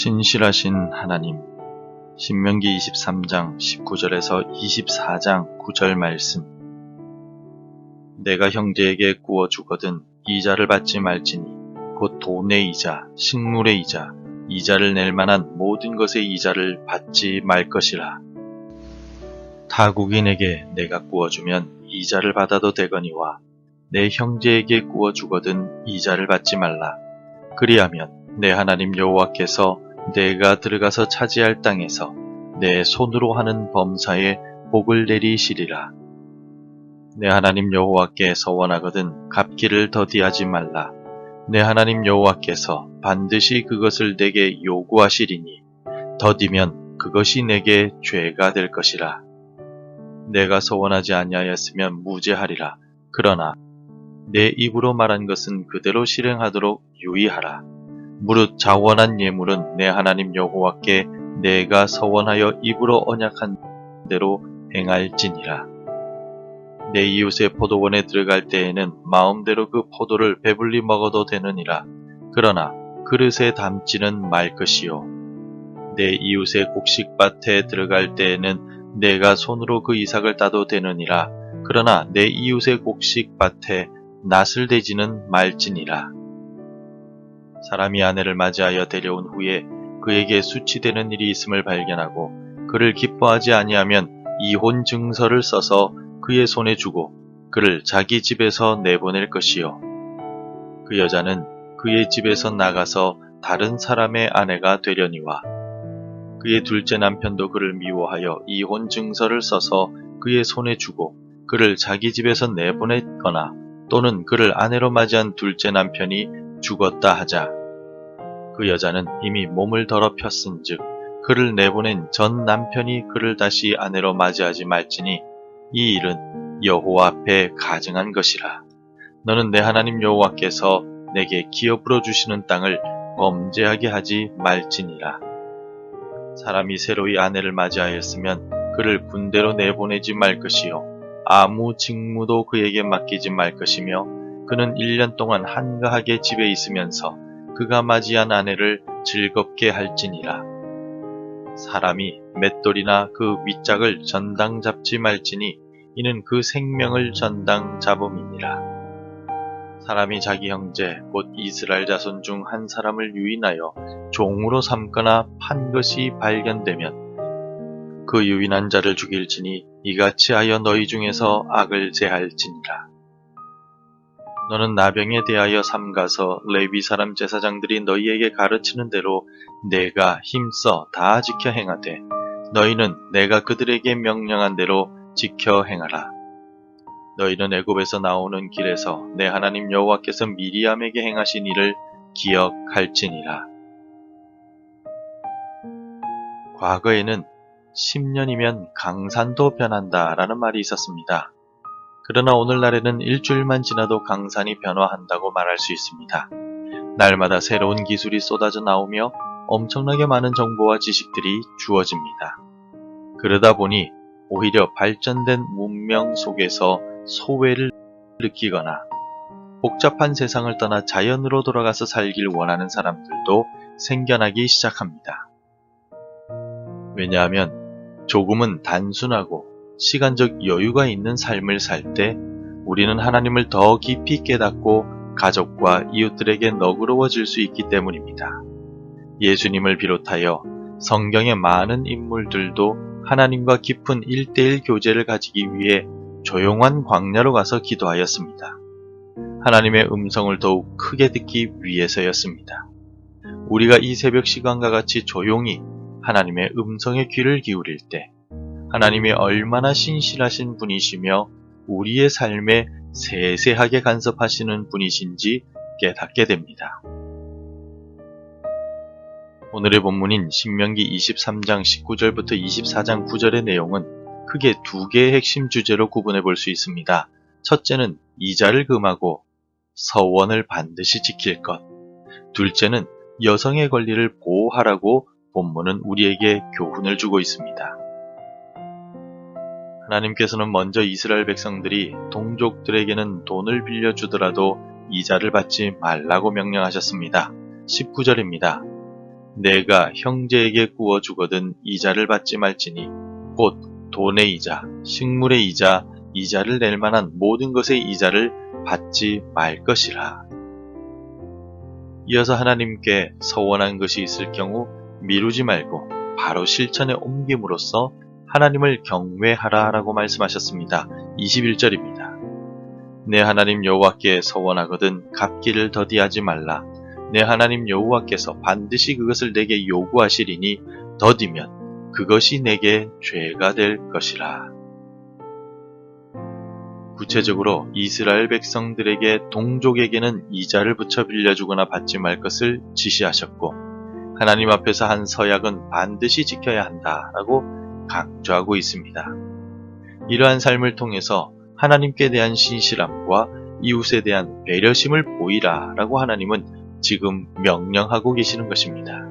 신실하신 하나님. 신명기 23장 19절에서 24장 9절 말씀. 내가 형제에게 구워 주거든 이자를 받지 말지니 곧 돈의 이자, 식물의 이자, 이자를 낼 만한 모든 것의 이자를 받지 말 것이라. 타국인에게 내가 구워주면 이자를 받아도 되거니와 내 형제에게 구워 주거든 이자를 받지 말라. 그리하면 내 하나님 여호와께서 내가 들어가서 차지할 땅에서 내 손으로 하는 범사에 복을 내리시리라. 내 하나님 여호와께 서원하거든 갚기를 더디하지 말라. 내 하나님 여호와께서 반드시 그것을 내게 요구하시리니 더디면 그것이 내게 죄가 될 것이라. 내가 서원하지 아니하였으면 무죄하리라. 그러나 내 입으로 말한 것은 그대로 실행하도록 유의하라. 무릇 자원한 예물은 내 하나님 여호와께 내가 서원하여 입으로 언약한 대로 행할지니라. 내 이웃의 포도원에 들어갈 때에는 마음대로 그 포도를 배불리 먹어도 되느니라. 그러나 그릇에 담지는 말 것이요. 내 이웃의 곡식밭에 들어갈 때에는 내가 손으로 그 이삭을 따도 되느니라. 그러나 내 이웃의 곡식밭에 낫을 대지는 말지니라. 사람이 아내를 맞이하여 데려온 후에 그에게 수치되는 일이 있음을 발견하고 그를 기뻐하지 아니하면 이혼 증서를 써서 그의 손에 주고 그를 자기 집에서 내보낼 것이요. 그 여자는 그의 집에서 나가서 다른 사람의 아내가 되려니와 그의 둘째 남편도 그를 미워하여 이혼 증서를 써서 그의 손에 주고 그를 자기 집에서 내보냈거나 또는 그를 아내로 맞이한 둘째 남편이 죽었다 하자 그 여자는 이미 몸을 더럽혔은즉 그를 내보낸 전 남편이 그를 다시 아내로 맞이하지 말지니 이 일은 여호와 앞에 가증한 것이라. 너는 내 하나님 여호와께서 내게 기업으로 주시는 땅을 범죄하게 하지 말지니라. 사람이 새로이 아내를 맞이하였으면 그를 군대로 내보내지 말 것이요 아무 직무도 그에게 맡기지 말 것이며 그는 1년 동안 한가하게 집에 있으면서 그가 맞이한 아내를 즐겁게 할지니라. 사람이 맷돌이나 그 윗짝을 전당 잡지 말지니 이는 그 생명을 전당 잡음이니라. 사람이 자기 형제 곧 이스라엘 자손 중 한 사람을 유인하여 종으로 삼거나 판 것이 발견되면 그 유인한 자를 죽일지니 이같이 하여 너희 중에서 악을 제할지니라. 너는 나병에 대하여 삼가서 레위 사람 제사장들이 너희에게 가르치는 대로 내가 힘써 다 지켜 행하되 너희는 내가 그들에게 명령한 대로 지켜 행하라. 너희는 애굽에서 나오는 길에서 내 하나님 여호와께서 미리암에게 행하신 일을 기억할지니라. 과거에는 10년이면 강산도 변한다 라는 말이 있었습니다. 그러나 오늘날에는 일주일만 지나도 강산이 변화한다고 말할 수 있습니다. 날마다 새로운 기술이 쏟아져 나오며 엄청나게 많은 정보와 지식들이 주어집니다. 그러다 보니 오히려 발전된 문명 속에서 소외를 느끼거나 복잡한 세상을 떠나 자연으로 돌아가서 살길 원하는 사람들도 생겨나기 시작합니다. 왜냐하면 조금은 단순하고 시간적 여유가 있는 삶을 살 때 우리는 하나님을 더 깊이 깨닫고 가족과 이웃들에게 너그러워질 수 있기 때문입니다. 예수님을 비롯하여 성경의 많은 인물들도 하나님과 깊은 1:1 교제를 가지기 위해 조용한 광야로 가서 기도하였습니다. 하나님의 음성을 더욱 크게 듣기 위해서였습니다. 우리가 이 새벽 시간과 같이 조용히 하나님의 음성에 귀를 기울일 때 하나님이 얼마나 신실하신 분이시며 우리의 삶에 세세하게 간섭하시는 분이신지 깨닫게 됩니다. 오늘의 본문인 신명기 23장 19절부터 24장 9절의 내용은 크게 두 개의 핵심 주제로 구분해 볼 수 있습니다. 첫째는 이자를 금하고 서원을 반드시 지킬 것. 둘째는 여성의 권리를 보호하라고 본문은 우리에게 교훈을 주고 있습니다. 하나님께서는 먼저 이스라엘 백성들이 동족들에게는 돈을 빌려주더라도 이자를 받지 말라고 명령하셨습니다. 19절입니다. 내가 형제에게 구워 주거든 이자를 받지 말지니 곧 돈의 이자, 식물의 이자, 이자를 낼 만한 모든 것의 이자를 받지 말 것이라. 이어서 하나님께 서원한 것이 있을 경우 미루지 말고 바로 실천에 옮김으로써 하나님을 경외하라 라고 말씀하셨습니다. 21절입니다. 내 하나님 여호와께 서원하거든 갚기를 더디하지 말라. 내 하나님 여호와께서 반드시 그것을 내게 요구하시리니 더디면 그것이 내게 죄가 될 것이라. 구체적으로 이스라엘 백성들에게 동족에게는 이자를 붙여 빌려주거나 받지 말 것을 지시하셨고 하나님 앞에서 한 서약은 반드시 지켜야 한다라고 강조하고 있습니다. 이러한 삶을 통해서 하나님께 대한 신실함과 이웃에 대한 배려심을 보이라라고 하나님은 지금 명령하고 계시는 것입니다.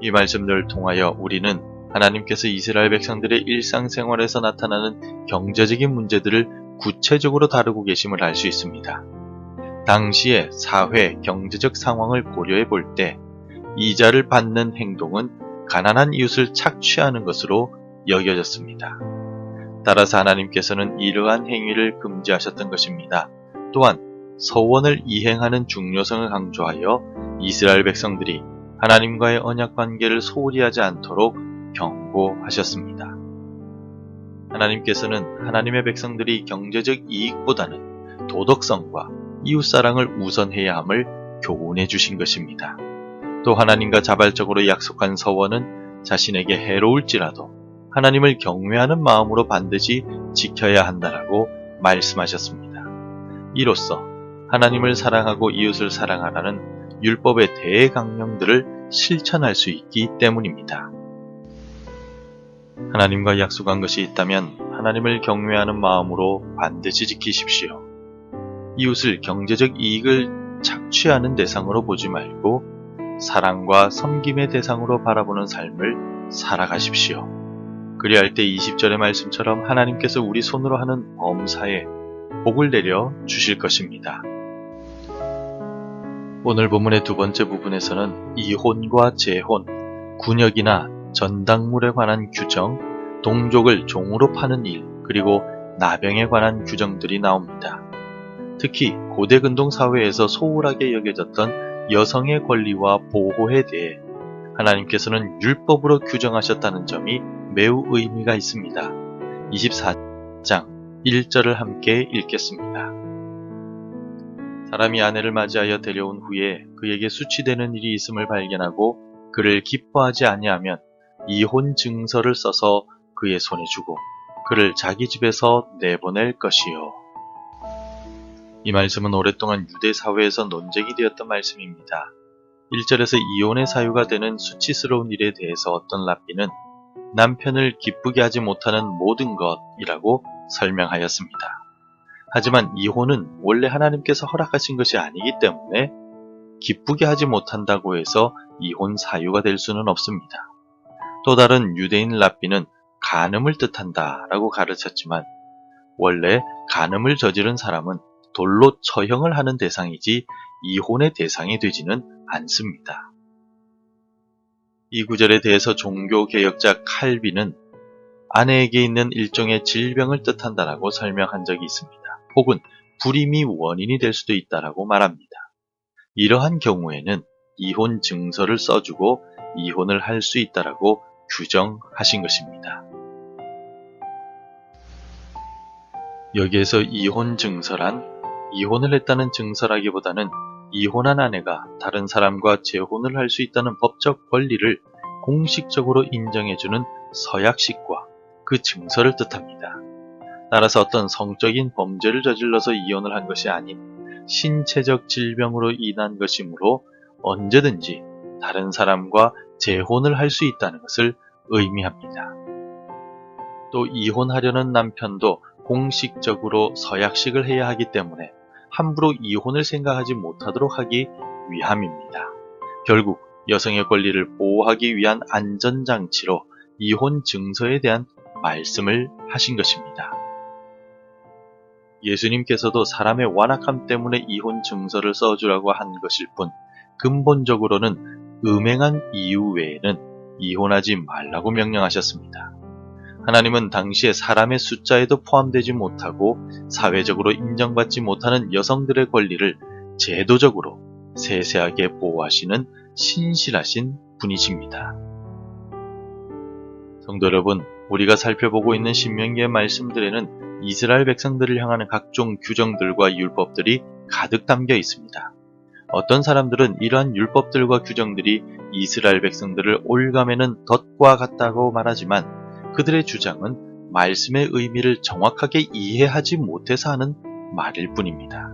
이 말씀들을 통하여 우리는 하나님께서 이스라엘 백성들의 일상생활에서 나타나는 경제적인 문제들을 구체적으로 다루고 계심을 알 수 있습니다. 당시의 사회, 경제적 상황을 고려해 볼 때 이자를 받는 행동은 가난한 이웃을 착취하는 것으로 여겨졌습니다. 따라서 하나님께서는 이러한 행위를 금지하셨던 것입니다. 또한 서원을 이행하는 중요성을 강조하여 이스라엘 백성들이 하나님과의 언약 관계를 소홀히 하지 않도록 경고하셨습니다. 하나님께서는 하나님의 백성들이 경제적 이익보다는 도덕성과 이웃사랑을 우선해야 함을 교훈해 주신 것입니다. 또 하나님과 자발적으로 약속한 서원은 자신에게 해로울지라도 하나님을 경외하는 마음으로 반드시 지켜야 한다라고 말씀하셨습니다. 이로써 하나님을 사랑하고 이웃을 사랑하라는 율법의 대강령들을 실천할 수 있기 때문입니다. 하나님과 약속한 것이 있다면 하나님을 경외하는 마음으로 반드시 지키십시오. 이웃을 경제적 이익을 착취하는 대상으로 보지 말고 사랑과 섬김의 대상으로 바라보는 삶을 살아가십시오. 그리할 때 20절의 말씀처럼 하나님께서 우리 손으로 하는 범사에 복을 내려 주실 것입니다. 오늘 본문의 두 번째 부분에서는 이혼과 재혼, 군역이나 전당물에 관한 규정, 동족을 종으로 파는 일, 그리고 나병에 관한 규정들이 나옵니다. 특히 고대 근동 사회에서 소홀하게 여겨졌던 여성의 권리와 보호에 대해 하나님께서는 율법으로 규정하셨다는 점이 매우 의미가 있습니다. 24장 1절을 함께 읽겠습니다. 사람이 아내를 맞이하여 데려온 후에 그에게 수치되는 일이 있음을 발견하고 그를 기뻐하지 아니하면 이혼 증서를 써서 그의 손에 주고 그를 자기 집에서 내보낼 것이요. 이 말씀은 오랫동안 유대 사회에서 논쟁이 되었던 말씀입니다. 1절에서 이혼의 사유가 되는 수치스러운 일에 대해서 어떤 랍비는 남편을 기쁘게 하지 못하는 모든 것이라고 설명하였습니다. 하지만 이혼은 원래 하나님께서 허락하신 것이 아니기 때문에 기쁘게 하지 못한다고 해서 이혼 사유가 될 수는 없습니다. 또 다른 유대인 랍비는 간음을 뜻한다 라고 가르쳤지만 원래 간음을 저지른 사람은 돌로 처형을 하는 대상이지 이혼의 대상이 되지는 않습니다. 이 구절에 대해서 종교개혁자 칼빈은 아내에게 있는 일종의 질병을 뜻한다라고 설명한 적이 있습니다. 혹은 불임이 원인이 될 수도 있다라고 말합니다. 이러한 경우에는 이혼 증서를 써주고 이혼을 할 수 있다라고 규정하신 것입니다. 여기에서 이혼 증서란 이혼을 했다는 증서라기보다는 이혼한 아내가 다른 사람과 재혼을 할 수 있다는 법적 권리를 공식적으로 인정해주는 서약식과 그 증서를 뜻합니다. 따라서 어떤 성적인 범죄를 저질러서 이혼을 한 것이 아닌 신체적 질병으로 인한 것이므로 언제든지 다른 사람과 재혼을 할 수 있다는 것을 의미합니다. 또 이혼하려는 남편도 공식적으로 서약식을 해야 하기 때문에 함부로 이혼을 생각하지 못하도록 하기 위함입니다. 결국 여성의 권리를 보호하기 위한 안전장치로 이혼 증서에 대한 말씀을 하신 것입니다. 예수님께서도 사람의 완악함 때문에 이혼 증서를 써주라고 한 것일 뿐 근본적으로는 음행한 이유 외에는 이혼하지 말라고 명령하셨습니다. 하나님은 당시에 사람의 숫자에도 포함되지 못하고 사회적으로 인정받지 못하는 여성들의 권리를 제도적으로 세세하게 보호하시는 신실하신 분이십니다. 성도 여러분, 우리가 살펴보고 있는 신명기의 말씀들에는 이스라엘 백성들을 향하는 각종 규정들과 율법들이 가득 담겨 있습니다. 어떤 사람들은 이러한 율법들과 규정들이 이스라엘 백성들을 올가매는 덫과 같다고 말하지만 그들의 주장은 말씀의 의미를 정확하게 이해하지 못해서 하는 말일 뿐입니다.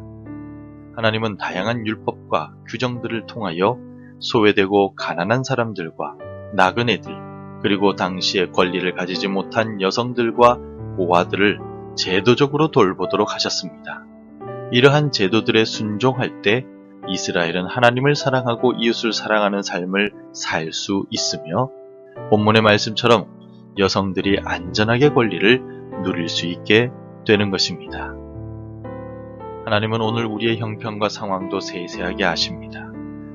하나님은 다양한 율법과 규정들을 통하여 소외되고 가난한 사람들과 나그네들, 그리고 당시에 권리를 가지지 못한 여성들과 고아들을 제도적으로 돌보도록 하셨습니다. 이러한 제도들에 순종할 때 이스라엘은 하나님을 사랑하고 이웃을 사랑하는 삶을 살 수 있으며 본문의 말씀처럼 여성들이 안전하게 권리를 누릴 수 있게 되는 것입니다. 하나님은 오늘 우리의 형편과 상황도 세세하게 아십니다.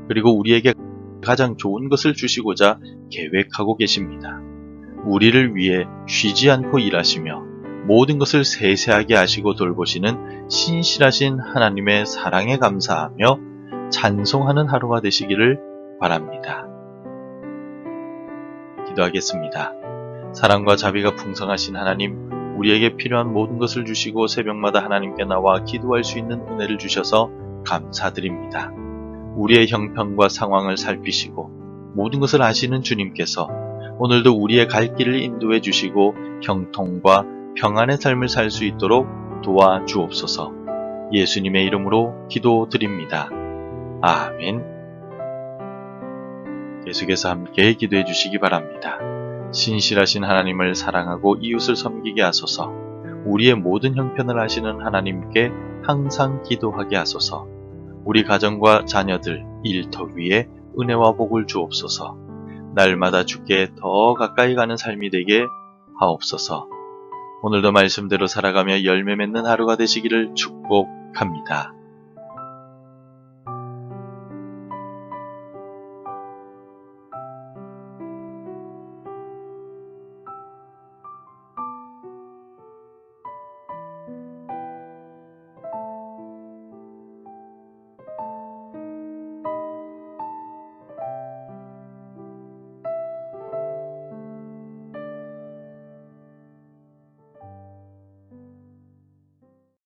그리고 우리에게 가장 좋은 것을 주시고자 계획하고 계십니다. 우리를 위해 쉬지 않고 일하시며 모든 것을 세세하게 아시고 돌보시는 신실하신 하나님의 사랑에 감사하며 찬송하는 하루가 되시기를 바랍니다. 기도하겠습니다. 사랑과 자비가 풍성하신 하나님, 우리에게 필요한 모든 것을 주시고 새벽마다 하나님께 나와 기도할 수 있는 은혜를 주셔서 감사드립니다. 우리의 형편과 상황을 살피시고 모든 것을 아시는 주님께서 오늘도 우리의 갈 길을 인도해 주시고 형통과 평안의 삶을 살 수 있도록 도와주옵소서. 예수님의 이름으로 기도드립니다. 아멘. 계속해서 함께 기도해 주시기 바랍니다. 신실하신 하나님을 사랑하고 이웃을 섬기게 하소서. 우리의 모든 형편을 아시는 하나님께 항상 기도하게 하소서. 우리 가정과 자녀들, 일터 위에 은혜와 복을 주옵소서. 날마다 주께 더 가까이 가는 삶이 되게 하옵소서. 오늘도 말씀대로 살아가며 열매 맺는 하루가 되시기를 축복합니다.